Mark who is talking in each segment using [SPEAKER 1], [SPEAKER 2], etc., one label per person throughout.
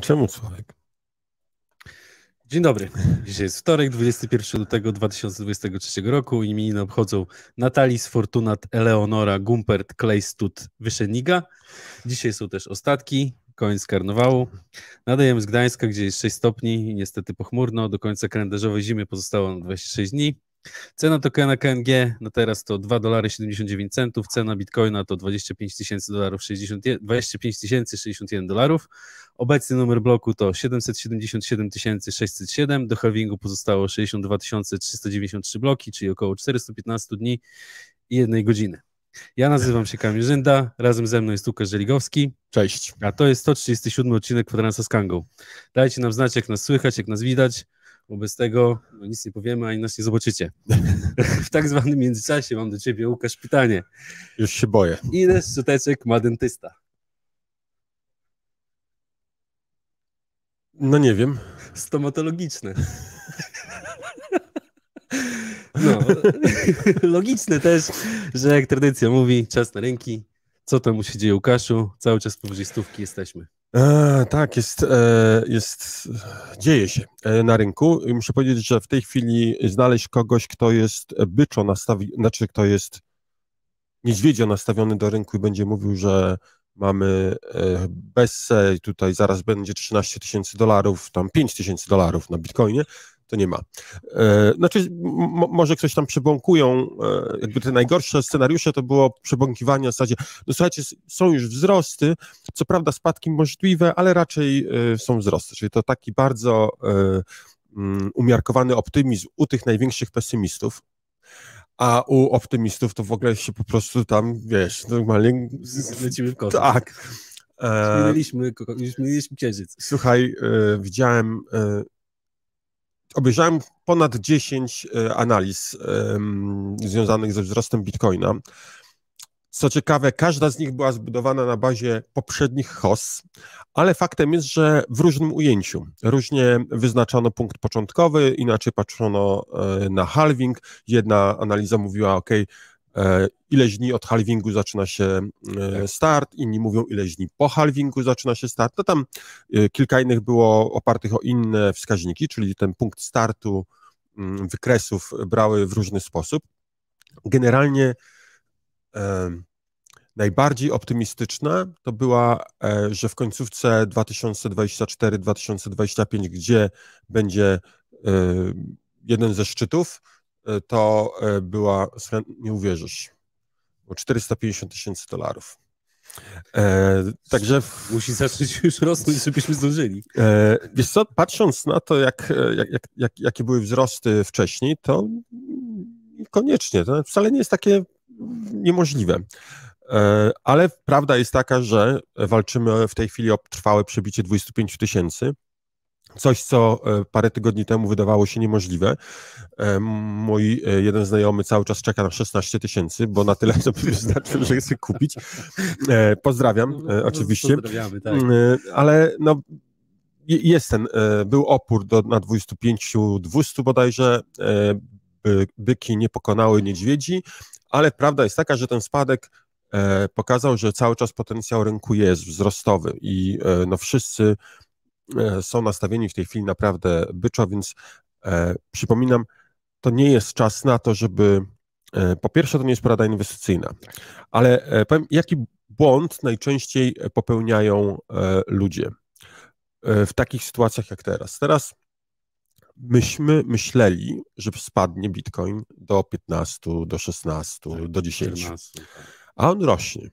[SPEAKER 1] Czemu Sławek?
[SPEAKER 2] Dzień dobry. Dzisiaj jest wtorek, 21 lutego 2023 roku. Imieniny obchodzą Natalis, Fortunat, Eleonora, Gumpert, Klejstut, Wyszeniga. Dzisiaj są też ostatki, koniec karnawału. Nadajemy z Gdańska, gdzie jest 6 stopni i niestety pochmurno. Do końca kalendarzowej zimy pozostało nam 26 dni. Cena tokena KNG na teraz to $2,79, cena bitcoina to $25 061 dolarów. Obecny numer bloku to 777 607, do halvingu pozostało 62 393 bloki, czyli około 415 dni i 1 godziny. Ja nazywam się Kamil Żynda, razem ze mną jest Łukasz Żeligowski.
[SPEAKER 1] Cześć.
[SPEAKER 2] A to jest 137 odcinek Kwadransa z Kangą. Dajcie nam znać, jak nas słychać, jak nas widać. Wobec tego nic nie powiemy, ani nas nie zobaczycie. W tak zwanym międzyczasie mam do ciebie, Łukasz, pytanie.
[SPEAKER 1] Już się boję.
[SPEAKER 2] Ile szczoteczek ma dentysta?
[SPEAKER 1] No nie wiem.
[SPEAKER 2] Stomatologiczne. No, logiczne też, że jak tradycja mówi, czas na ręki. Co tam się dzieje, Łukaszu? Cały czas powyżej 100 jesteśmy.
[SPEAKER 1] Tak, dzieje się na rynku. Muszę powiedzieć, że w tej chwili znaleźć kogoś, kto jest byczo kto jest niedźwiedzio nastawiony do rynku i będzie mówił, że mamy Bessę i tutaj zaraz będzie $13,000, tam $5,000 na Bitcoinie, to nie ma. Znaczy, może ktoś tam przebąkują, jakby te najgorsze scenariusze to było przebąkiwanie w zasadzie, no słuchajcie, są już wzrosty, co prawda spadki możliwe, ale raczej są wzrosty, czyli to taki bardzo umiarkowany optymizm u tych największych pesymistów, a u optymistów to w ogóle się po prostu tam, wiesz, normalnie
[SPEAKER 2] lecimy w kosmos.
[SPEAKER 1] Tak.
[SPEAKER 2] Zmieniliśmy księżyc.
[SPEAKER 1] Słuchaj, obejrzałem ponad 10 analiz związanych ze wzrostem Bitcoina. Co ciekawe, każda z nich była zbudowana na bazie poprzednich HOS, ale faktem jest, że w różnym ujęciu. Różnie wyznaczano punkt początkowy, inaczej patrzono na halving. Jedna analiza mówiła, ileś dni od halvingu zaczyna się start, inni mówią, ileś dni po halvingu zaczyna się start. No tam kilka innych było opartych o inne wskaźniki, czyli ten punkt startu wykresów brały w różny sposób. Generalnie najbardziej optymistyczna to była, że w końcówce 2024-2025, gdzie będzie jeden ze szczytów, to była, nie uwierzysz, było $450. Także
[SPEAKER 2] musi zacząć już rosnąć, żebyśmy zdążyli.
[SPEAKER 1] Wiesz co, patrząc na to, jakie były wzrosty wcześniej, to koniecznie, to wcale nie jest takie niemożliwe. Ale prawda jest taka, że walczymy w tej chwili o trwałe przebicie 25 000. Coś, co parę tygodni temu wydawało się niemożliwe. Mój jeden znajomy cały czas czeka na 16 000, bo na tyle sobie wyznaczył, że chce kupić. Pozdrawiam, oczywiście.
[SPEAKER 2] Pozdrawiamy, tak.
[SPEAKER 1] Ale no, był opór na 25-200 bodajże. Byki nie pokonały niedźwiedzi, ale prawda jest taka, że ten spadek pokazał, że cały czas potencjał rynku jest wzrostowy i no wszyscy są nastawieni w tej chwili naprawdę byczo, więc przypominam, to nie jest czas na to, żeby po pierwsze to nie jest porada inwestycyjna, ale powiem, jaki błąd najczęściej popełniają ludzie w takich sytuacjach jak teraz. Teraz myśmy myśleli, że spadnie Bitcoin do 15, do 16, do 10,
[SPEAKER 2] 14,
[SPEAKER 1] a on rośnie.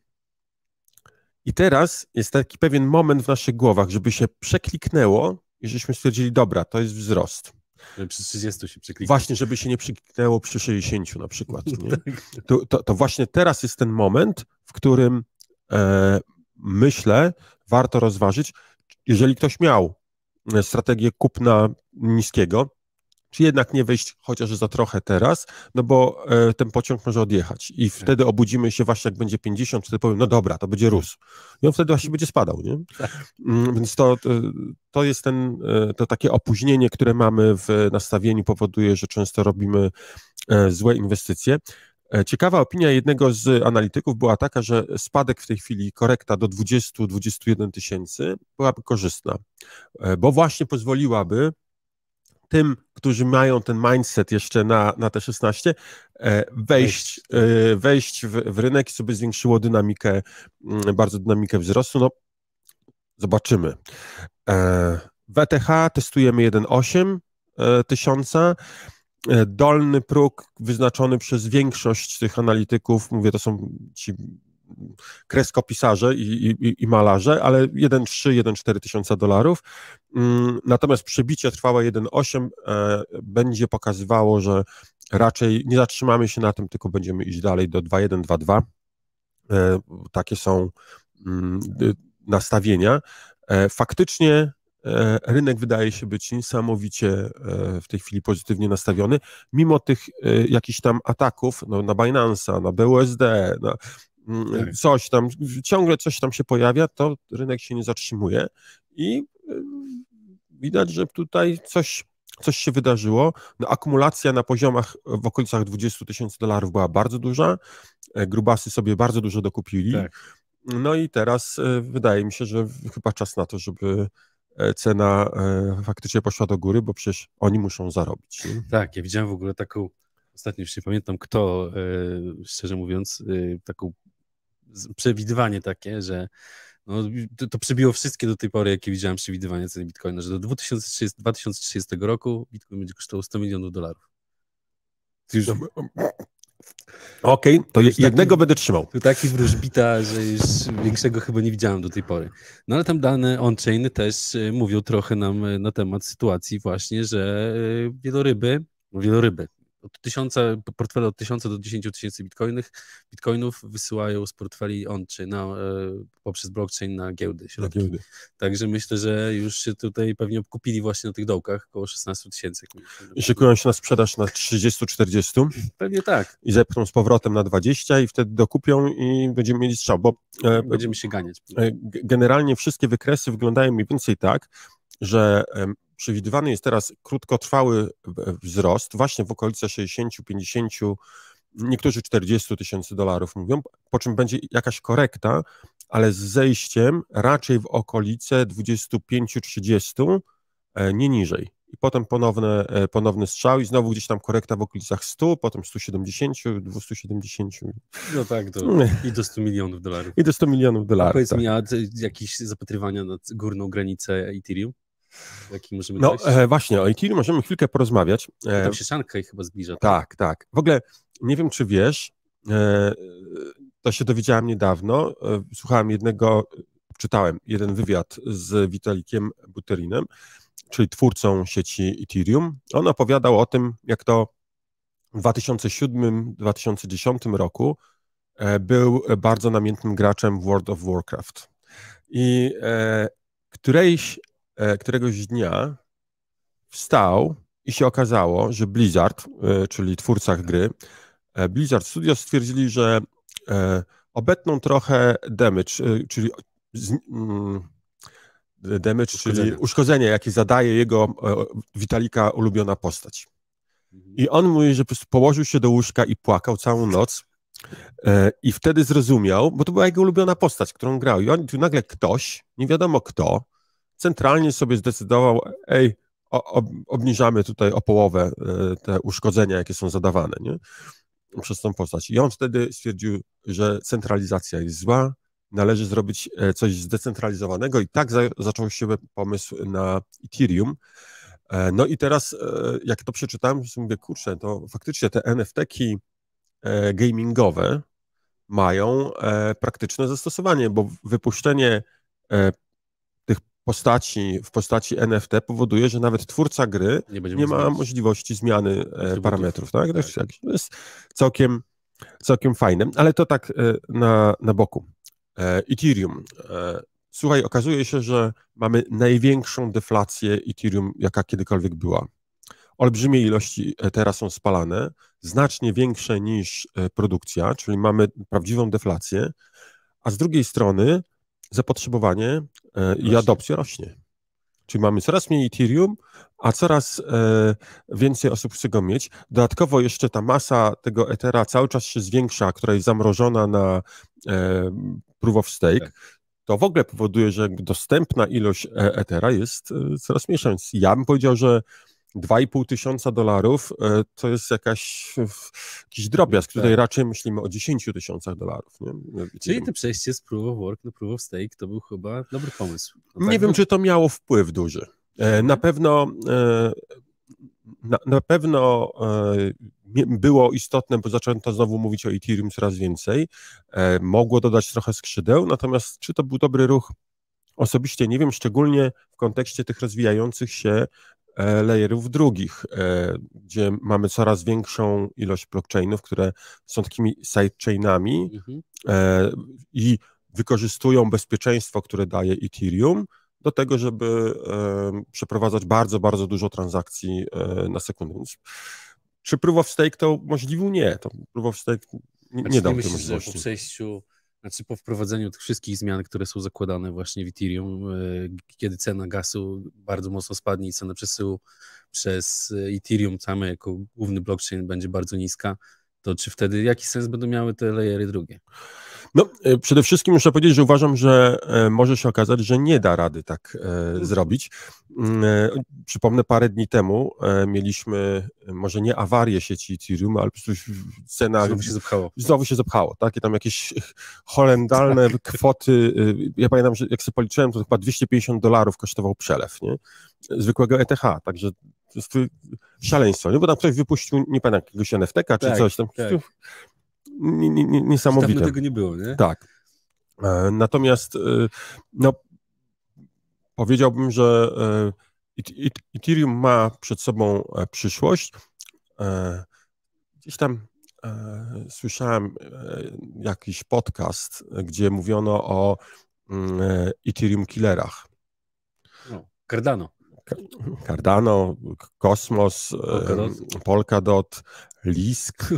[SPEAKER 1] I teraz jest taki pewien moment w naszych głowach, żeby się przekliknęło i żeśmy stwierdzili, dobra, to jest wzrost.
[SPEAKER 2] Żeby przy 30 się przekliknęło.
[SPEAKER 1] Właśnie, żeby się nie przekliknęło przy 60 na przykład. Nie? To właśnie teraz jest ten moment, w którym myślę, warto rozważyć, jeżeli ktoś miał strategię kupna niskiego, czy jednak nie wejść chociaż za trochę teraz, no bo ten pociąg może odjechać i wtedy obudzimy się właśnie, jak będzie 50, wtedy powiem, no dobra, to będzie rósł. I on wtedy właśnie będzie spadał, nie? Więc to jest to takie opóźnienie, które mamy w nastawieniu, powoduje, że często robimy złe inwestycje. Ciekawa opinia jednego z analityków była taka, że spadek w tej chwili, korekta do 20-21 tysięcy byłaby korzystna, bo właśnie pozwoliłaby tym, którzy mają ten mindset jeszcze na te 16, wejść w rynek i sobie zwiększyło dynamikę, bardzo dynamikę wzrostu. No, zobaczymy. W ETH testujemy 1,8 tysiąca. Dolny próg wyznaczony przez większość tych analityków, mówię, to są ci kreskopisarze i malarze, ale 1,3-1,4 tysiąca dolarów. Natomiast przebicie trwałe 1,8 będzie pokazywało, że raczej nie zatrzymamy się na tym, tylko będziemy iść dalej do 2,1, 2,2. Takie są nastawienia. Faktycznie rynek wydaje się być niesamowicie w tej chwili pozytywnie nastawiony, mimo tych jakichś tam ataków na Binance'a, na BUSD, coś tam, ciągle coś tam się pojawia, to rynek się nie zatrzymuje i widać, że tutaj coś się wydarzyło. No, akumulacja na poziomach w okolicach 20 tysięcy dolarów była bardzo duża, grubasy sobie bardzo dużo dokupili, no i teraz wydaje mi się, że chyba czas na to, żeby cena faktycznie poszła do góry, bo przecież oni muszą zarobić. Nie?
[SPEAKER 2] Tak, ja widziałem w ogóle taką, ostatnio już nie pamiętam kto, szczerze mówiąc, taką przewidywanie takie, że no, to przebiło wszystkie do tej pory, jakie widziałem przewidywania ceny Bitcoina, że do 2030 roku Bitcoin będzie kosztował 100 milionów dolarów. Już...
[SPEAKER 1] Okej, to jednego będę trzymał.
[SPEAKER 2] To taki wróżbita, że już większego chyba nie widziałem do tej pory. No ale tam dane on-chain też mówią trochę nam na temat sytuacji właśnie, że wieloryby, portfele od 1000 do 10 tysięcy bitcoinów wysyłają z portfeli on-chain poprzez blockchain na giełdy. Także myślę, że już się tutaj pewnie obkupili właśnie na tych dołkach, około 16 tysięcy.
[SPEAKER 1] I szykują się na sprzedaż na 30-40.
[SPEAKER 2] Pewnie tak.
[SPEAKER 1] I zepchną z powrotem na 20 i wtedy dokupią i będziemy mieli strzał, bo
[SPEAKER 2] będziemy się ganiać.
[SPEAKER 1] Generalnie wszystkie wykresy wyglądają mniej więcej tak, że przewidywany jest teraz krótkotrwały wzrost, właśnie w okolice 60, 50, niektórzy 40 tysięcy dolarów mówią, po czym będzie jakaś korekta, ale z zejściem raczej w okolice 25-30, nie niżej. I potem ponowny strzał i znowu gdzieś tam korekta w okolicach 100, potem 170, 270.
[SPEAKER 2] No tak, i do 100 milionów dolarów.
[SPEAKER 1] I do 100 milionów dolarów.
[SPEAKER 2] Powiedz mi, a jakieś zapatrywania na górną granicę Ethereum? Jaki możemy
[SPEAKER 1] właśnie, o Ethereum możemy chwilkę porozmawiać.
[SPEAKER 2] Tam się Shanghai chyba zbliża.
[SPEAKER 1] Tak. W ogóle nie wiem, czy wiesz, to się dowiedziałem niedawno, czytałem jeden wywiad z Vitalikiem Buterinem, czyli twórcą sieci Ethereum. On opowiadał o tym, jak to w 2007-2010 roku był bardzo namiętnym graczem w World of Warcraft. I któregoś dnia wstał i się okazało, że Blizzard, czyli twórca gry, Blizzard Studios stwierdzili, że obetną trochę damage, czyli uszkodzenie, jakie zadaje jego Vitalika ulubiona postać. I on mówi, że po prostu położył się do łóżka i płakał całą noc i wtedy zrozumiał, bo to była jego ulubiona postać, którą grał. I tu nagle ktoś, nie wiadomo kto, centralnie sobie zdecydował, obniżamy tutaj o połowę te uszkodzenia, jakie są zadawane, nie? Przez tą postać. I on wtedy stwierdził, że centralizacja jest zła, należy zrobić coś zdecentralizowanego i tak zaczął się pomysł na Ethereum. No i teraz, jak to przeczytałem, to mówię, kurczę, to faktycznie te NFT-ki gamingowe mają praktyczne zastosowanie, bo wypuszczenie tych postaci w postaci NFT powoduje, że nawet twórca gry nie ma możliwości zmiany parametrów. Tak? To jest całkiem fajne, ale to tak na boku. Ethereum. Słuchaj, okazuje się, że mamy największą deflację Ethereum, jaka kiedykolwiek była. Olbrzymie ilości Ethera są spalane, znacznie większe niż produkcja, czyli mamy prawdziwą deflację, a z drugiej strony zapotrzebowanie i adopcja rośnie. Czyli mamy coraz mniej Ethereum, a coraz więcej osób chce go mieć. Dodatkowo jeszcze ta masa tego Ethera cały czas się zwiększa, która jest zamrożona na Proof of Stake. Tak. To w ogóle powoduje, że dostępna ilość Ethera jest coraz mniejsza. Więc ja bym powiedział, że $2,500 to jest jakiś drobiazg. Tutaj raczej myślimy o $10,000.
[SPEAKER 2] Czyli to przejście z Proof of Work na Proof of Stake to był chyba dobry pomysł.
[SPEAKER 1] No nie wiem, czy to miało wpływ duży. Na pewno było istotne, bo zaczęto znowu mówić o Ethereum coraz więcej. Mogło dodać trochę skrzydeł, natomiast czy to był dobry ruch? Osobiście nie wiem, szczególnie w kontekście tych rozwijających się layerów drugich, gdzie mamy coraz większą ilość blockchainów, które są takimi sidechainami i wykorzystują bezpieczeństwo, które daje Ethereum do tego, żeby przeprowadzać bardzo, bardzo dużo transakcji na sekundę. Więc czy Proof of Stake to umożliwił? Nie. To Proof of Stake nie dał tej możliwości.
[SPEAKER 2] Że po przejściu, znaczy po wprowadzeniu tych wszystkich zmian, które są zakładane właśnie w Ethereum, kiedy cena gazu bardzo mocno spadnie i cena przesyłu przez Ethereum same jako główny blockchain będzie bardzo niska, to czy wtedy jaki sens będą miały te layery drugie?
[SPEAKER 1] No, przede wszystkim muszę powiedzieć, że uważam, że może się okazać, że nie da rady tak zrobić. Przypomnę, parę dni temu mieliśmy może nie awarię sieci Ethereum, ale po prostu cena... Znowu się zapchało, tak? I tam jakieś horrendalne kwoty. Ja pamiętam, że jak sobie policzyłem, to chyba $250 kosztował przelew, nie? Zwykłego ETH, także to jest szaleństwo, nie? Bo tam ktoś wypuścił, nie pamiętam, jakiegoś NFT-ka czy coś tam. Tak. Niesamowite.
[SPEAKER 2] Dawno tego nie było, nie?
[SPEAKER 1] Tak. Natomiast no, powiedziałbym, że Ethereum ma przed sobą przyszłość. Gdzieś tam słyszałem jakiś podcast, gdzie mówiono o Ethereum killerach.
[SPEAKER 2] No,
[SPEAKER 1] Cardano, Cosmos, Polkadot, Lisk.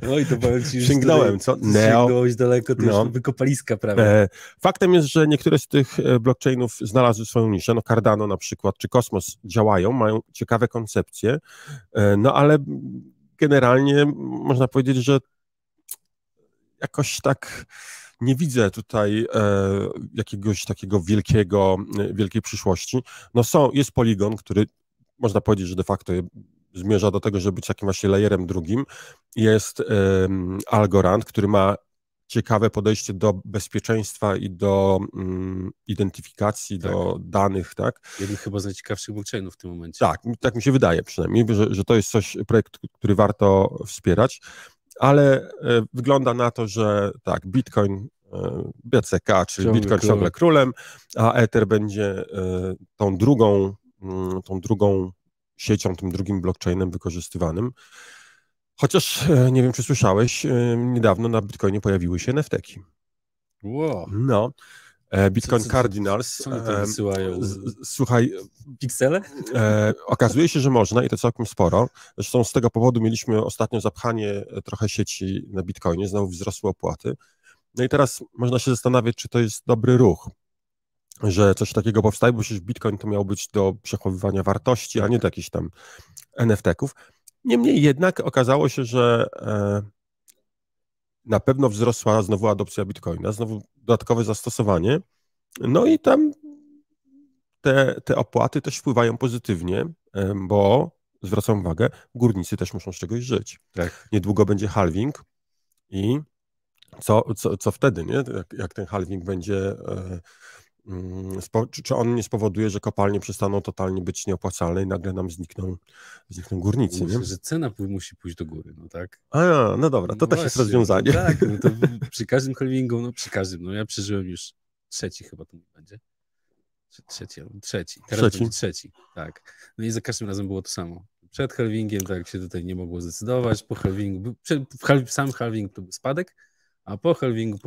[SPEAKER 2] Oj, to powiem ci,
[SPEAKER 1] sięgnąłem, co?
[SPEAKER 2] Sięgnąłeś daleko, to już wykopaliska prawie.
[SPEAKER 1] Faktem jest, że niektóre z tych blockchainów znalazły swoją niszę, no Cardano na przykład, czy Cosmos działają, mają ciekawe koncepcje, no ale generalnie można powiedzieć, że jakoś tak nie widzę tutaj jakiegoś takiego wielkiej przyszłości. No jest Polygon, który można powiedzieć, że de facto zmierza do tego, żeby być takim właśnie layerem drugim. Jest Algorand, który ma ciekawe podejście do bezpieczeństwa i do identyfikacji, do danych, tak?
[SPEAKER 2] Jeden chyba z najciekawszych blockchainów w tym momencie.
[SPEAKER 1] Tak mi się wydaje przynajmniej, że to jest projekt, który warto wspierać. Ale wygląda na to, że tak, Bitcoin, BCK, czyli Bitcoin ciągle królem, a Ether będzie tą drugą siecią, tym drugim blockchainem wykorzystywanym. Chociaż nie wiem, czy słyszałeś, niedawno na Bitcoinie pojawiły się NFT-ki.
[SPEAKER 2] Wow.
[SPEAKER 1] No. Bitcoin Cardinals.
[SPEAKER 2] Co oni tam wysyłają?
[SPEAKER 1] Słuchaj.
[SPEAKER 2] Piksele?
[SPEAKER 1] Okazuje się, że można i to całkiem sporo. Zresztą z tego powodu mieliśmy ostatnio zapchanie trochę sieci na Bitcoinie, znowu wzrosły opłaty. No i teraz można się zastanawiać, czy to jest dobry ruch, że coś takiego powstaje, bo przecież Bitcoin to miał być do przechowywania wartości, a nie do jakichś tam NFT-ków. Niemniej jednak okazało się, że na pewno wzrosła znowu adopcja Bitcoina, znowu dodatkowe zastosowanie, no i tam te opłaty też wpływają pozytywnie, bo zwracam uwagę, górnicy też muszą z czegoś żyć.
[SPEAKER 2] Tak.
[SPEAKER 1] Niedługo będzie halving i co wtedy, nie? Jak ten halving będzie, czy on nie spowoduje, że kopalnie przestaną totalnie być nieopłacalne i nagle nam znikną górnicy,
[SPEAKER 2] Myślę,
[SPEAKER 1] nie?
[SPEAKER 2] że cena musi pójść do góry, no tak?
[SPEAKER 1] No dobra, to też jest rozwiązanie.
[SPEAKER 2] Tak, no to przy każdym halvingu, ja przeżyłem już trzeci chyba to będzie. Trzeci. Teraz będzie trzeci, tak. No i za każdym razem było to samo. Przed halvingiem tak się tutaj nie mogło zdecydować, po halvingu, sam halving to był spadek, a po halvingu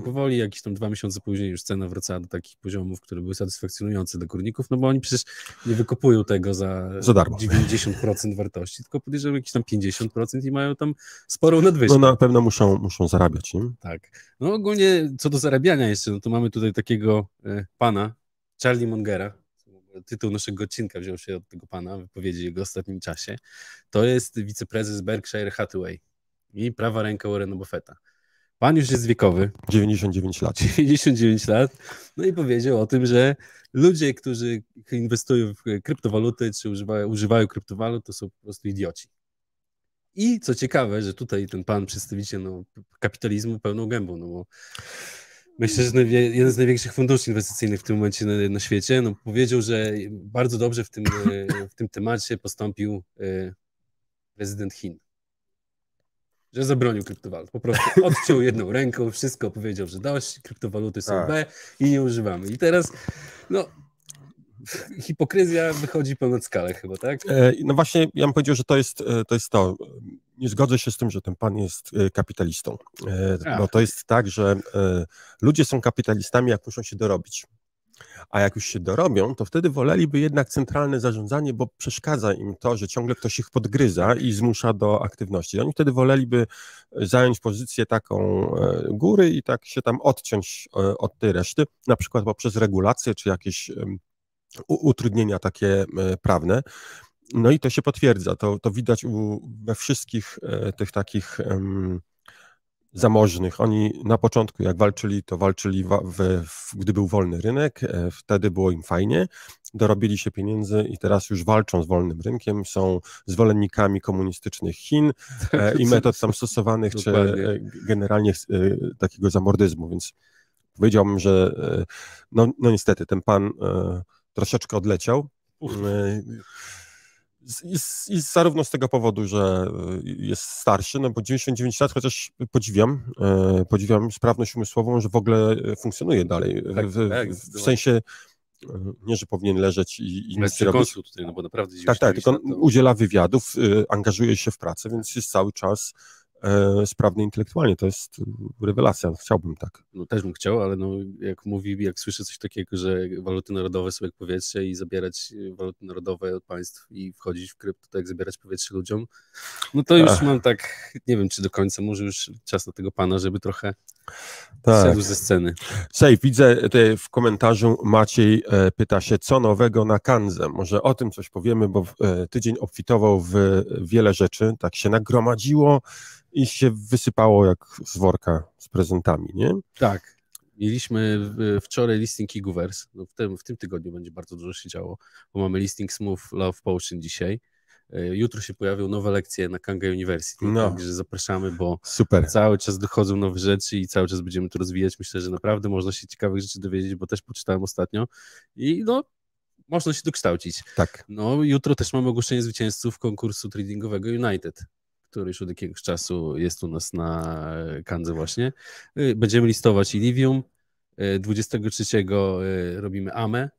[SPEAKER 2] powoli, jakieś tam 2 miesiące później już cena wracała do takich poziomów, które były satysfakcjonujące dla górników, no bo oni przecież nie wykopują tego za
[SPEAKER 1] darmo.
[SPEAKER 2] 90% wartości, tylko podejrzewam jakieś tam 50% i mają tam sporą nadwyżkę.
[SPEAKER 1] No na pewno muszą zarabiać, nie?
[SPEAKER 2] Tak. No ogólnie co do zarabiania jeszcze, no to mamy tutaj takiego pana, Charlie Mungera, tytuł naszego odcinka wziął się od tego pana, wypowiedzi jego w ostatnim czasie, to jest wiceprezes Berkshire Hathaway i prawa ręka Warrena Buffetta. Pan już jest wiekowy.
[SPEAKER 1] 99 lat.
[SPEAKER 2] 99 lat. No i powiedział o tym, że ludzie, którzy inwestują w kryptowaluty, czy używają kryptowalut, to są po prostu idioci. I co ciekawe, że tutaj ten pan przedstawiciel kapitalizmu pełną gębą, no bo myślę, że jeden z największych funduszy inwestycyjnych w tym momencie na świecie powiedział, że bardzo dobrze w tym temacie postąpił prezydent Chin. Że zabronił kryptowalut. Po prostu odciął jedną ręką, wszystko powiedział, że dość, kryptowaluty są B i nie używamy. I teraz, hipokryzja wychodzi ponad skalę chyba, tak?
[SPEAKER 1] No właśnie, ja bym powiedział, że to jest to. Nie zgodzę się z tym, że ten pan jest kapitalistą. No to jest tak, że ludzie są kapitalistami, jak muszą się dorobić. A jak już się dorobią, to wtedy woleliby jednak centralne zarządzanie, bo przeszkadza im to, że ciągle ktoś ich podgryza i zmusza do aktywności. Oni wtedy woleliby zająć pozycję taką góry i tak się tam odciąć od tej reszty, na przykład poprzez regulacje czy jakieś utrudnienia takie prawne. No i to się potwierdza. To widać we wszystkich tych takich zamożnych. Oni na początku, jak walczyli, to walczyli, gdy był wolny rynek, wtedy było im fajnie, dorobili się pieniędzy i teraz już walczą z wolnym rynkiem, są zwolennikami komunistycznych Chin i metod tam stosowanych, czy generalnie takiego zamordyzmu, więc powiedziałbym, że no niestety ten pan troszeczkę odleciał. I zarówno z tego powodu, że jest starszy, no bo 99 lat, chociaż podziwiam sprawność umysłową, że w ogóle funkcjonuje dalej. W sensie, nie, że powinien leżeć i nic nie robić.
[SPEAKER 2] Tutaj, no bo naprawdę
[SPEAKER 1] tak, tylko udziela wywiadów, angażuje się w pracę, więc jest cały czas sprawny intelektualnie. To jest rewelacja, chciałbym tak.
[SPEAKER 2] No też bym chciał, ale jak słyszę coś takiego, że waluty narodowe są jak powietrze i zabierać waluty narodowe od państw i wchodzić w krypto, to jak zabierać powietrze ludziom, no to już mam tak, nie wiem czy do końca, może już czas na tego pana, żeby trochę zszedł ze sceny.
[SPEAKER 1] Widzę tutaj w komentarzu Maciej pyta się, co nowego na Kandze. Może o tym coś powiemy, bo tydzień obfitował w wiele rzeczy, tak się nagromadziło i się wysypało jak z worka z prezentami, nie?
[SPEAKER 2] Tak. Mieliśmy wczoraj listing Gigoverse. No w tym tygodniu będzie bardzo dużo się działo, bo mamy listing Smooth Love Potion dzisiaj. Jutro się pojawią nowe lekcje na Kanga University, także zapraszamy, bo cały czas dochodzą nowe rzeczy i cały czas będziemy to rozwijać. Myślę, że naprawdę można się ciekawych rzeczy dowiedzieć, bo też poczytałem ostatnio i można się dokształcić.
[SPEAKER 1] Tak.
[SPEAKER 2] Jutro też mamy ogłoszenie zwycięzców konkursu tradingowego United, który już od jakiegoś czasu jest u nas na Kandze właśnie. Będziemy listować Illivium, 23 robimy AME.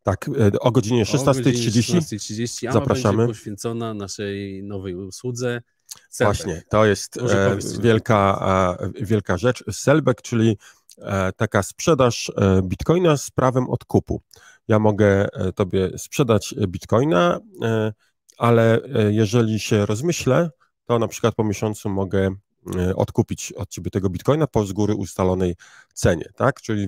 [SPEAKER 1] Tak, o godzinie 16:30 zapraszamy.
[SPEAKER 2] Będzie poświęcona naszej nowej usłudze. Selbek.
[SPEAKER 1] Właśnie, to jest wielka rzecz. Selbek, czyli taka sprzedaż bitcoina z prawem odkupu. Ja mogę tobie sprzedać bitcoina, ale jeżeli się rozmyślę, to na przykład po miesiącu mogę odkupić od ciebie tego bitcoina po z góry ustalonej cenie, tak? Czyli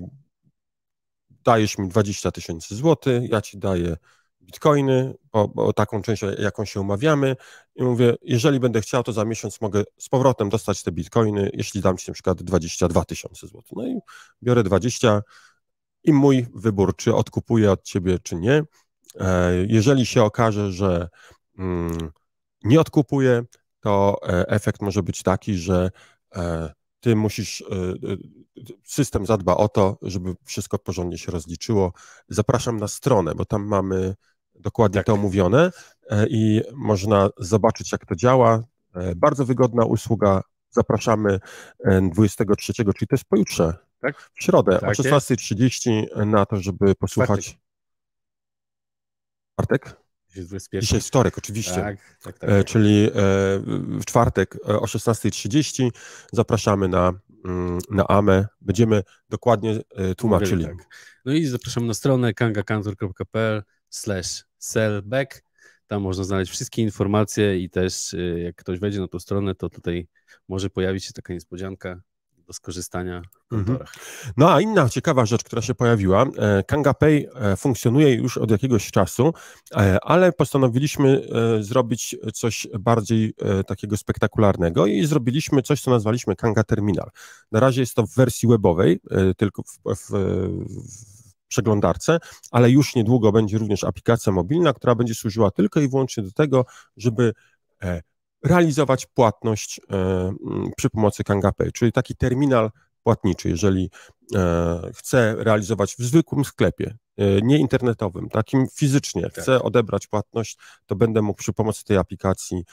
[SPEAKER 1] dajesz mi 20 000 złotych, ja ci daję bitcoiny, o taką część, jaką się umawiamy i mówię, jeżeli będę chciał, to za miesiąc mogę z powrotem dostać te bitcoiny, jeśli dam ci na przykład 22 000 złotych. No i biorę 20 i mój wybór, czy odkupuję od ciebie, czy nie. Jeżeli się okaże, że nie odkupuję, to efekt może być taki, że ty musisz, system zadba o to, żeby wszystko porządnie się rozliczyło. Zapraszam na stronę, bo tam mamy dokładnie to omówione i można zobaczyć, jak to działa. Bardzo wygodna usługa. Zapraszamy 23, czyli to jest pojutrze, w środę o 16:30 na to, żeby posłuchać. Czwartek? Dzisiaj jest wtorek, oczywiście. Tak. Czyli w czwartek o 16:30 zapraszamy na AME. Będziemy dokładnie tłumaczyli.
[SPEAKER 2] Tak. No i zapraszamy na stronę kangakantor.pl/sellback. Tam można znaleźć wszystkie informacje i też jak ktoś wejdzie na tą stronę, to tutaj może pojawić się taka niespodzianka. do skorzystania w kontorach.
[SPEAKER 1] No a inna ciekawa rzecz, która się pojawiła, Kanga Pay funkcjonuje już od jakiegoś czasu, ale postanowiliśmy zrobić coś bardziej takiego spektakularnego i zrobiliśmy coś, co nazwaliśmy Kanga Terminal. Na razie jest to w wersji webowej, tylko w przeglądarce, ale już niedługo będzie również aplikacja mobilna, która będzie służyła tylko i wyłącznie do tego, żeby realizować płatność przy pomocy Kanga Pay, czyli taki terminal płatniczy, jeżeli chcę realizować w zwykłym sklepie, nie internetowym, takim fizycznie, chcę odebrać płatność, to będę mógł przy pomocy tej aplikacji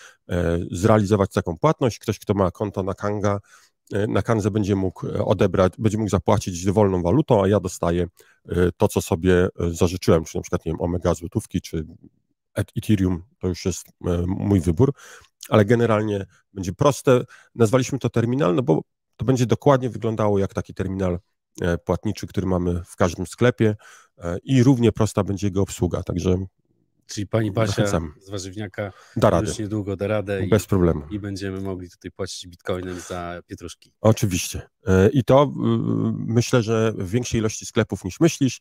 [SPEAKER 1] zrealizować taką płatność. Ktoś, kto ma konto na Kandze będzie mógł odebrać, będzie mógł zapłacić dowolną walutą, a ja dostaję to, co sobie zażyczyłem, czy na przykład, nie wiem, Omega złotówki, czy Ethereum, to już jest mój wybór, ale generalnie będzie proste. Nazwaliśmy to terminal, no bo to będzie dokładnie wyglądało jak taki terminal płatniczy, który mamy w każdym sklepie i równie prosta będzie jego obsługa, także
[SPEAKER 2] czyli pani Basia
[SPEAKER 1] zachęcam.
[SPEAKER 2] Z Warzywniaka
[SPEAKER 1] Da radę.
[SPEAKER 2] już niedługo da radę
[SPEAKER 1] bez problemu.
[SPEAKER 2] I będziemy mogli tutaj płacić bitcoinem za pietruszki.
[SPEAKER 1] Oczywiście. I to myślę, że w większej ilości sklepów niż myślisz.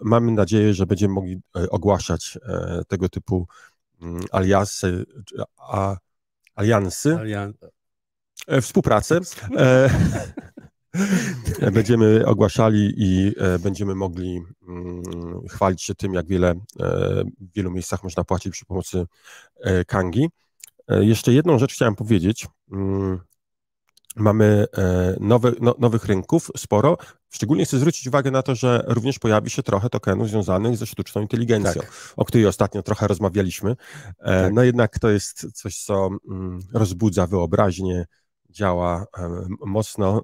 [SPEAKER 1] Mamy nadzieję, że będziemy mogli ogłaszać tego typu aliansy, współpracę. Będziemy ogłaszali i będziemy mogli chwalić się tym, jak w wielu miejscach można płacić przy pomocy Kangi. Jeszcze jedną rzecz chciałem powiedzieć. Mamy nowych rynków sporo. Szczególnie chcę zwrócić uwagę na to, że również pojawi się trochę tokenów związanych ze sztuczną inteligencją, o której ostatnio trochę rozmawialiśmy. No jednak to jest coś, co rozbudza wyobraźnię, działa mocno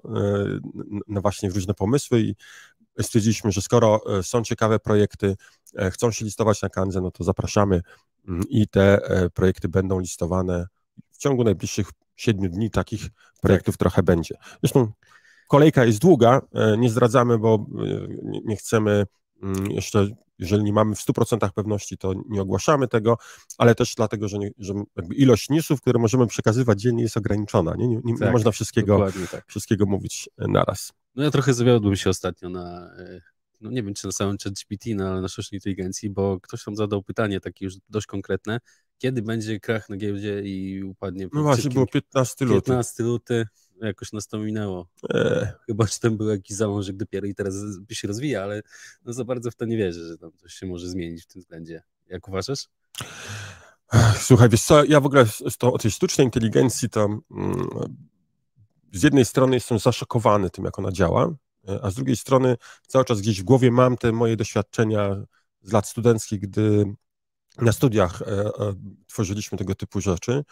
[SPEAKER 1] no właśnie w różne pomysły i stwierdziliśmy, że skoro są ciekawe projekty, chcą się listować na Kandze, no to zapraszamy i te projekty będą listowane w ciągu najbliższych 7 dni. Takich projektów trochę będzie. Zresztą kolejka jest długa, nie zdradzamy, bo nie chcemy jeszcze, jeżeli nie mamy w 100% pewności, to nie ogłaszamy tego, ale też dlatego, że jakby ilość newsów, które możemy przekazywać dziennie, jest ograniczona. Nie można wszystkiego mówić naraz.
[SPEAKER 2] No ja trochę zawiodłem się ostatnio na, no nie wiem, czy na samym ChatGPT, ale na sztucznej inteligencji, bo ktoś tam zadał pytanie takie już dość konkretne, kiedy będzie krach na giełdzie i upadnie...
[SPEAKER 1] No właśnie, było 15 luty.
[SPEAKER 2] 15 luty, jakoś nas to minęło. Chyba, że tam był jakiś zalążek dopiero i teraz się rozwija, ale no za bardzo w to nie wierzę, że tam coś się może zmienić w tym względzie. Jak uważasz?
[SPEAKER 1] Słuchaj, wiesz co, ja w ogóle o tej sztucznej inteligencji to z jednej strony jestem zaszokowany tym, jak ona działa, a z drugiej strony cały czas gdzieś w głowie mam te moje doświadczenia z lat studenckich, gdy na studiach tworzyliśmy tego typu rzeczy.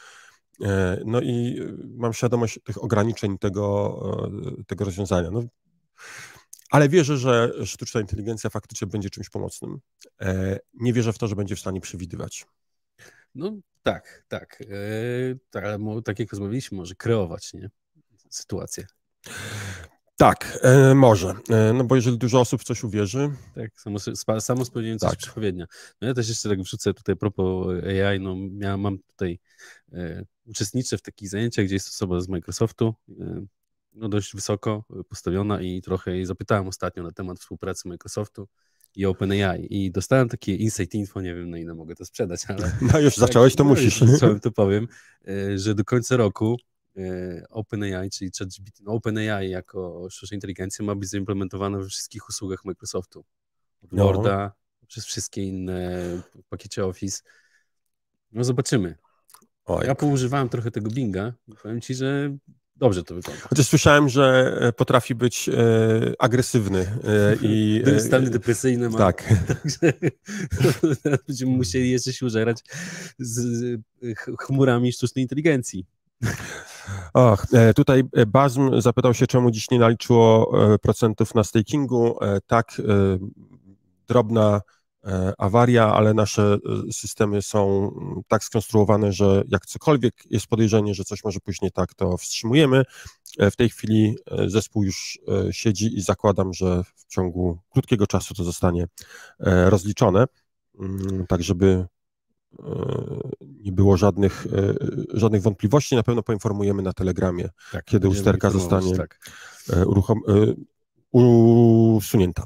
[SPEAKER 1] No i mam świadomość tych ograniczeń tego rozwiązania. No, ale wierzę, że sztuczna inteligencja faktycznie będzie czymś pomocnym. Nie wierzę w to, że będzie w stanie przewidywać.
[SPEAKER 2] No tak, ale tak jak rozmawialiśmy, może kreować, nie? Sytuację.
[SPEAKER 1] Tak, może, no bo jeżeli dużo osób w coś uwierzy...
[SPEAKER 2] Tak, samo spełniające coś przepowiednia. No ja też jeszcze tak wrzucę tutaj a propos AI, no mam tutaj, uczestniczę w takich zajęciach, gdzie jest osoba z Microsoftu, no dość wysoko postawiona i trochę jej zapytałem ostatnio na temat współpracy Microsoftu i OpenAI i dostałem takie insight info, nie wiem na ile mogę to sprzedać, ale...
[SPEAKER 1] No już zacząłeś, to musisz.
[SPEAKER 2] To powiem, że do końca roku OpenAI, czyli ChatGPT, no OpenAI jako sztuczna inteligencja ma być zaimplementowana we wszystkich usługach Microsoftu. Od Worda, przez wszystkie inne w pakiecie Office. No zobaczymy. Ja poużywałem trochę tego Binga i powiem ci, że dobrze to wygląda.
[SPEAKER 1] Chociaż słyszałem, że potrafi być agresywny i...
[SPEAKER 2] Stany depresyjne ma.
[SPEAKER 1] Tak.
[SPEAKER 2] Także będziemy musieli jeszcze się użerać z chmurami sztucznej inteligencji.
[SPEAKER 1] Tutaj Bazm zapytał się, czemu dziś nie naliczyło procentów na stakingu. Tak, drobna awaria, ale nasze systemy są tak skonstruowane, że jak cokolwiek jest podejrzenie, że coś może pójść nie tak, to wstrzymujemy. W tej chwili zespół już siedzi i zakładam, że w ciągu krótkiego czasu to zostanie rozliczone, tak żeby nie było żadnych wątpliwości. Na pewno poinformujemy na Telegramie, kiedy usterka zostanie usunięta.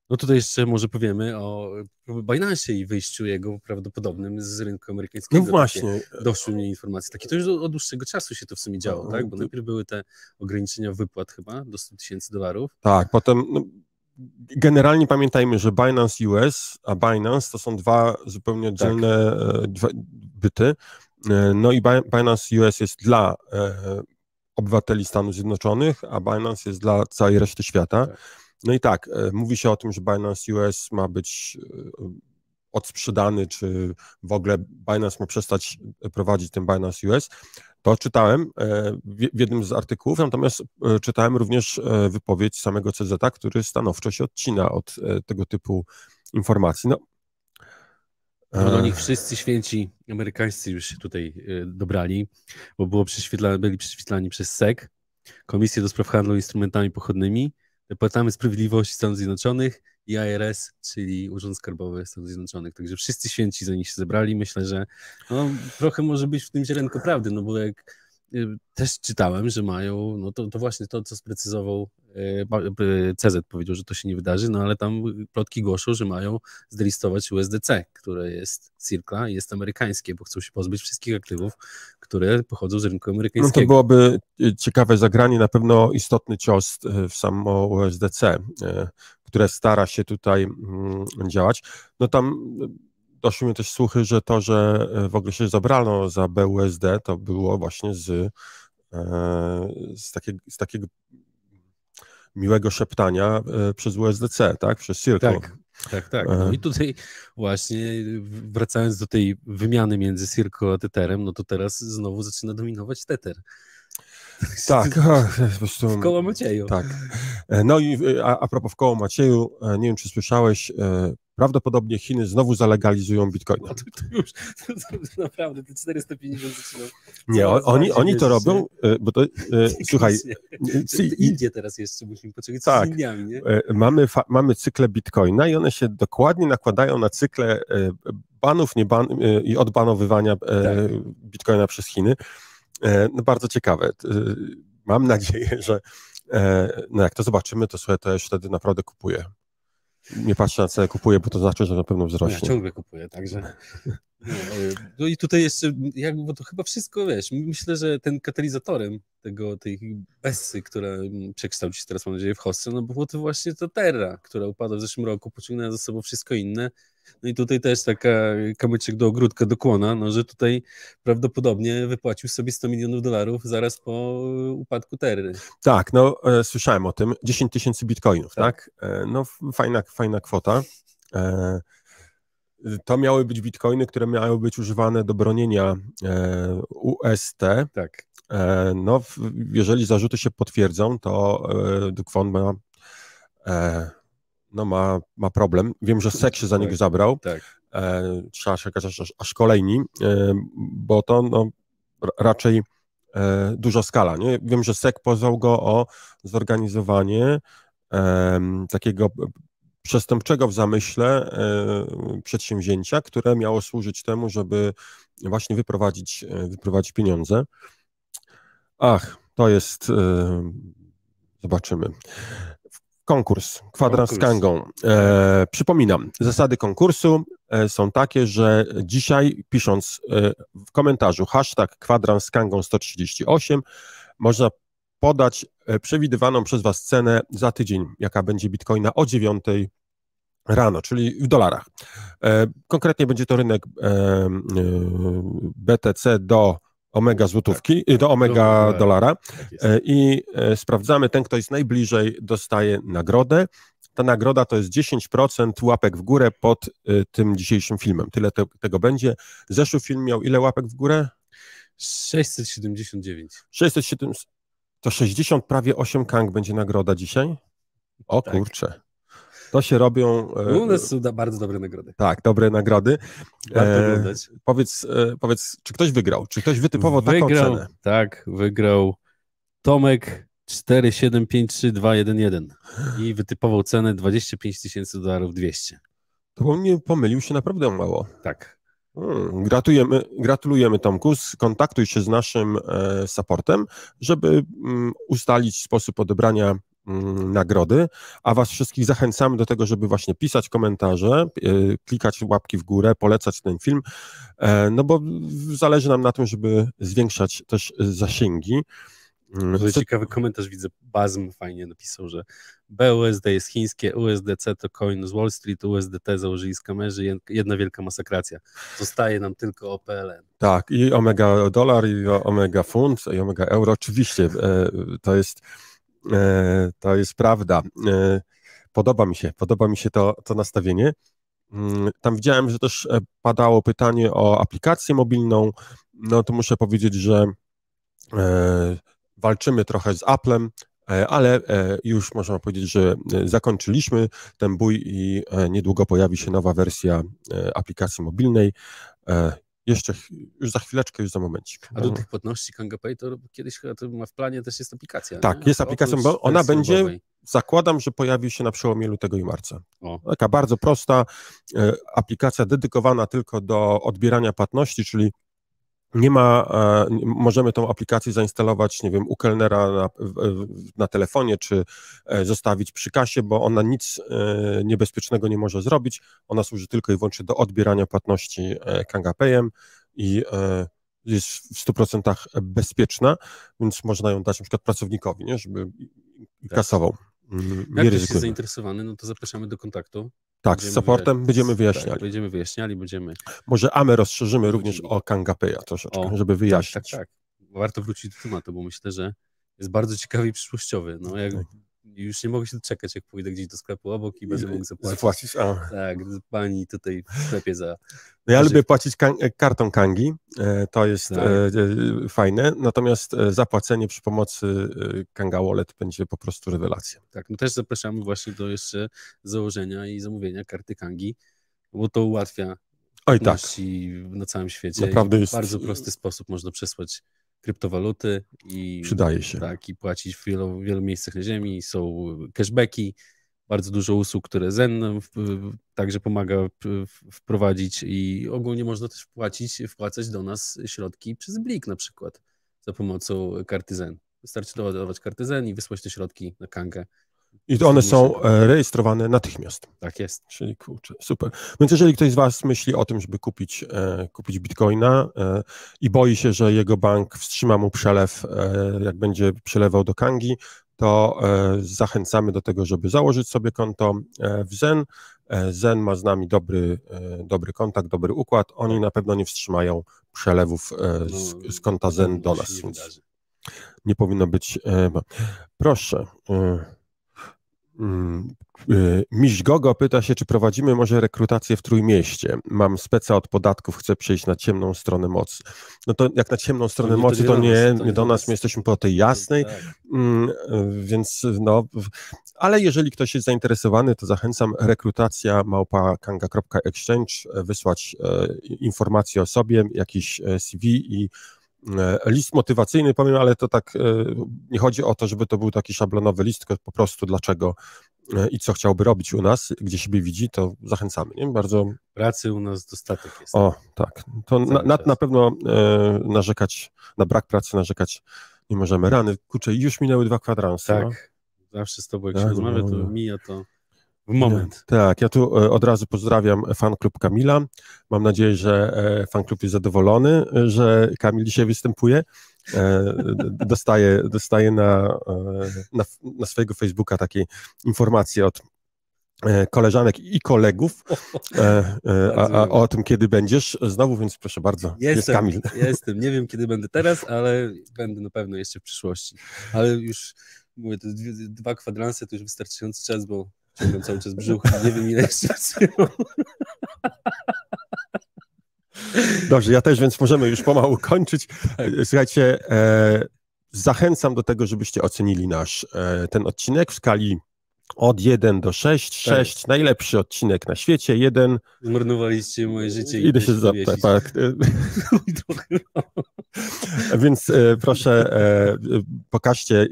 [SPEAKER 2] No tutaj jeszcze może powiemy o Binance'ie i wyjściu jego prawdopodobnym z rynku amerykańskiego.
[SPEAKER 1] No właśnie.
[SPEAKER 2] Doszły mnie informacje. Takie to już od dłuższego czasu się to w sumie działo, tak? Bo najpierw były te ograniczenia wypłat chyba do $100,000.
[SPEAKER 1] Tak, potem generalnie pamiętajmy, że Binance US, a Binance to są dwa zupełnie oddzielne byty. No i Binance US jest dla obywateli Stanów Zjednoczonych, a Binance jest dla całej reszty świata. No i tak, mówi się o tym, że Binance US ma być odsprzedany, czy w ogóle Binance ma przestać prowadzić ten Binance US. To czytałem w jednym z artykułów, natomiast czytałem również wypowiedź samego CZ, który stanowczo się odcina od tego typu informacji.
[SPEAKER 2] No do nich wszyscy święci amerykańscy już się tutaj dobrali, bo byli prześwietlani przez SEC, Komisję do Spraw Handlu Instrumentami Pochodnymi, Departament Sprawiedliwości Stanów Zjednoczonych i IRS, czyli Urząd Skarbowy Stanów Zjednoczonych. Także wszyscy święci za nich się zebrali. Myślę, że trochę może być w tym ziarenko prawdy, no bo jak też czytałem, że mają, no to właśnie to, co sprecyzował CZ, powiedział, że to się nie wydarzy, no ale tam plotki głoszą, że mają zdelistować USDC, które jest Circle'a i jest amerykańskie, bo chcą się pozbyć wszystkich aktywów, które pochodzą z rynku amerykańskiego.
[SPEAKER 1] No to byłoby ciekawe zagranie, na pewno istotny cios w samo USDC, które stara się tutaj działać. No tam doszły mi też słuchy, że to, że w ogóle się zabrano za BUSD, to było właśnie z takiego miłego szeptania przez USDC, tak? Przez Circle.
[SPEAKER 2] Tak. No i tutaj właśnie wracając do tej wymiany między Circle a Tetherem, no to teraz znowu zaczyna dominować Tether.
[SPEAKER 1] Tak, po prostu,
[SPEAKER 2] w koło Macieju.
[SPEAKER 1] Tak. No i a propos w koło Macieju, nie wiem, czy słyszałeś, prawdopodobnie Chiny znowu zalegalizują bitcoina.
[SPEAKER 2] No to już to naprawdę te 450 zaczyną.
[SPEAKER 1] Nie, oni to robią, bo to, słuchaj...
[SPEAKER 2] Indie teraz jeszcze musimy poczekać z Indiami, nie?
[SPEAKER 1] Mamy cykle bitcoina i one się dokładnie nakładają na cykle banów, i odbanowywania bitcoina przez Chiny. No bardzo ciekawe. Mam nadzieję, że no jak to zobaczymy, to słuchaj, to już wtedy naprawdę kupuję. Nie patrzę na cenę, kupuję, bo to znaczy, że na pewno wzrośnie.
[SPEAKER 2] Ja ciągle kupuję, także... No i tutaj jeszcze, bo to chyba wszystko, wiesz, myślę, że ten katalizatorem tej Bessy, która przekształci się teraz, mam nadzieję, w Hossę, no było to właśnie to Terra, która upadła w zeszłym roku, pociągnęła za sobą wszystko inne. No i tutaj też taka kamyczek do ogródka, do kłona, no że tutaj prawdopodobnie wypłacił sobie $100 milionów zaraz po upadku Terry.
[SPEAKER 1] Tak, no słyszałem o tym, 10 000 bitcoinów, tak? No fajna kwota. To miały być bitcoiny, które miały być używane do bronienia UST.
[SPEAKER 2] Tak.
[SPEAKER 1] No, jeżeli zarzuty się potwierdzą, to Dukwon ma problem. Wiem, że SEC się za niego zabrał.
[SPEAKER 2] Tak.
[SPEAKER 1] Trzeba czekać aż kolejni, bo to raczej duża skala. Nie? Wiem, że SEC pozwał go o zorganizowanie takiego przestępczego w zamyśle przedsięwzięcia, które miało służyć temu, żeby właśnie wyprowadzić pieniądze. To jest, zobaczymy. Konkurs, kwadrans z Kangą. Przypominam, zasady konkursu są takie, że dzisiaj pisząc w komentarzu #kwadrans z Kangą 138 można podać przewidywaną przez Was cenę za tydzień, jaka będzie bitcoina o 9 rano, czyli w dolarach. Konkretnie będzie to rynek BTC do omega złotówki, do omega dolara i sprawdzamy, ten, kto jest najbliżej, dostaje nagrodę. Ta nagroda to jest 10% łapek w górę pod tym dzisiejszym filmem. Tyle tego będzie. Zeszły film miał ile łapek w górę?
[SPEAKER 2] 679.
[SPEAKER 1] 670, to 60, prawie 8 kang będzie nagroda dzisiaj? O tak. Kurczę. To się robią...
[SPEAKER 2] U nas są bardzo dobre nagrody.
[SPEAKER 1] Tak, dobre nagrody.
[SPEAKER 2] Warto oglądać.
[SPEAKER 1] Powiedz, czy ktoś wygrał? Czy ktoś wytypował taką cenę?
[SPEAKER 2] Tak, wygrał Tomek 4753211 i wytypował cenę $25 200.
[SPEAKER 1] To on nie pomylił się naprawdę mało.
[SPEAKER 2] Tak.
[SPEAKER 1] Gratulujemy Tomku, skontaktuj się z naszym supportem, żeby ustalić sposób odebrania nagrody, a was wszystkich zachęcamy do tego, żeby właśnie pisać komentarze, klikać łapki w górę, polecać ten film, no bo zależy nam na tym, żeby zwiększać też zasięgi.
[SPEAKER 2] Tutaj ciekawy komentarz widzę, Bazm fajnie napisał, że BUSD jest chińskie, USDC to coin z Wall Street, USDT założyli skamerzy, jedna wielka masakracja. Zostaje nam tylko OPLN. Tak,
[SPEAKER 1] i omega dolar, i omega funt, i omega euro, oczywiście, to jest prawda. Podoba mi się to nastawienie. Tam widziałem, że też padało pytanie o aplikację mobilną, no to muszę powiedzieć, że walczymy trochę z Applem, ale już można powiedzieć, że zakończyliśmy ten bój i niedługo pojawi się nowa wersja aplikacji mobilnej. Już za chwileczkę, już za momencik.
[SPEAKER 2] A do tych płatności KangaPay to kiedyś chyba to ma w planie też jest aplikacja.
[SPEAKER 1] Tak,
[SPEAKER 2] nie?
[SPEAKER 1] jest aplikacja, bo ona będzie, zakładam, że pojawi się na przełomie lutego i marca. Taka bardzo prosta aplikacja dedykowana tylko do odbierania płatności, czyli nie ma, możemy tą aplikację zainstalować, nie wiem, u kelnera na telefonie, czy zostawić przy kasie, bo ona nic niebezpiecznego nie może zrobić. Ona służy tylko i wyłącznie do odbierania płatności KangaPayem i jest w 100% bezpieczna, więc można ją dać na przykład pracownikowi, nie, żeby kasował.
[SPEAKER 2] Jak ktoś jest zainteresowany, no to zapraszamy do kontaktu.
[SPEAKER 1] Tak, z supportem będziemy wyjaśniali.
[SPEAKER 2] Tak, będziemy wyjaśniali,
[SPEAKER 1] Może AMę rozszerzymy również o KangaPaya troszeczkę, żeby wyjaśnić.
[SPEAKER 2] Tak. Warto wrócić do tematu, bo myślę, że jest bardzo ciekawy i przyszłościowy. No, już nie mogę się doczekać, jak pójdę gdzieś do sklepu obok i będę mógł zapłacić. Tak, pani tutaj w sklepie za...
[SPEAKER 1] No ja lubię płacić kartą Kangi, to jest fajne, natomiast zapłacenie przy pomocy Kanga Wallet będzie po prostu rewelacja.
[SPEAKER 2] Tak, no też zapraszamy właśnie do jeszcze założenia i zamówienia karty Kangi, bo to ułatwia płatności na całym świecie.
[SPEAKER 1] Naprawdę
[SPEAKER 2] w bardzo prosty sposób można przesłać kryptowaluty i
[SPEAKER 1] przydaje się.
[SPEAKER 2] Tak, i płacić w wielu miejscach na ziemi. Są cashbacki, bardzo dużo usług, które Zen także pomaga wprowadzić i ogólnie można też wpłacać do nas środki przez Blik na przykład za pomocą karty Zen. Wystarczy doładować kartę Zen i wysłać te środki na Kangę.
[SPEAKER 1] I to one są rejestrowane natychmiast.
[SPEAKER 2] Tak jest.
[SPEAKER 1] Czyli kurczę, super. Więc jeżeli ktoś z was myśli o tym, żeby kupić bitcoina i boi się, że jego bank wstrzyma mu przelew, jak będzie przelewał do Kangi, to zachęcamy do tego, żeby założyć sobie konto w Zen. Zen ma z nami dobry kontakt, dobry układ. Oni na pewno nie wstrzymają przelewów z konta Zen do nas. Więc nie powinno być. Proszę. Miś Gogo pyta się, czy prowadzimy może rekrutację w Trójmieście. Mam speca od podatków, chcę przejść na ciemną stronę mocy. No to jak na ciemną stronę mocy, to nie do nas, my jesteśmy po tej jasnej, więc no, ale jeżeli ktoś jest zainteresowany, to zachęcam, rekrutacja @kanga.exchange, wysłać informacje o sobie, jakiś CV i list motywacyjny, powiem, ale to tak nie chodzi o to, żeby to był taki szablonowy list, tylko po prostu dlaczego i co chciałby robić u nas, gdzie siebie widzi, to zachęcamy. Nie? Bardzo...
[SPEAKER 2] Pracy u nas dostatek jest.
[SPEAKER 1] O, tak. To na pewno narzekać, na brak pracy narzekać nie możemy. Rany, kurczę, już minęły 2 kwadranse.
[SPEAKER 2] Tak, no? Zawsze z tobą jak się rozmawia, to mija to w moment.
[SPEAKER 1] Tak, ja tu od razu pozdrawiam fanklub Kamila. Mam nadzieję, że fanklub jest zadowolony, że Kamil dzisiaj występuje. Dostaję na swojego Facebooka takie informacje od koleżanek i kolegów o tym, kiedy będziesz znowu, więc proszę bardzo, jest Kamil.
[SPEAKER 2] Jestem, nie wiem, kiedy będę teraz, ale będę na pewno jeszcze w przyszłości. Ale już mówię, to 2 kwadranse to już wystarczający czas, bo ciągam cały czas brzuch i nie wiem, ile jeszcze wytrzymam.
[SPEAKER 1] Dobrze, ja też, więc możemy już pomału kończyć. Słuchajcie, zachęcam do tego, żebyście ocenili ten odcinek w skali od 1 do 6. 6, najlepszy odcinek na świecie, 1.
[SPEAKER 2] Zmarnowaliście moje życie.
[SPEAKER 1] Idę się zapytać. Tak. Więc proszę, pokażcie,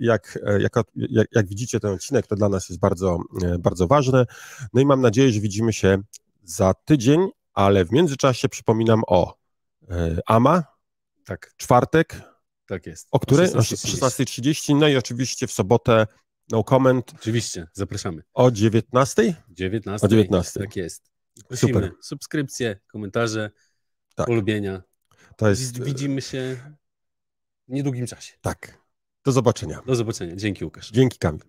[SPEAKER 1] jak widzicie ten odcinek, to dla nas jest bardzo, bardzo ważne. No i mam nadzieję, że widzimy się za tydzień, ale w międzyczasie przypominam o AMA,
[SPEAKER 2] Tak,
[SPEAKER 1] czwartek,
[SPEAKER 2] tak jest.
[SPEAKER 1] o której? O
[SPEAKER 2] 16:30.
[SPEAKER 1] 16:30, no i oczywiście w sobotę No Comment
[SPEAKER 2] Oczywiście, zapraszamy.
[SPEAKER 1] o 19:00?
[SPEAKER 2] 19.
[SPEAKER 1] O 19:00.
[SPEAKER 2] Tak jest. Prosimy,
[SPEAKER 1] Super.
[SPEAKER 2] subskrypcje, komentarze,
[SPEAKER 1] Tak.
[SPEAKER 2] polubienia.
[SPEAKER 1] To jest...
[SPEAKER 2] Widzimy się w niedługim czasie.
[SPEAKER 1] Tak. Do zobaczenia.
[SPEAKER 2] Do zobaczenia. Dzięki, Łukasz.
[SPEAKER 1] Dzięki, Kamil.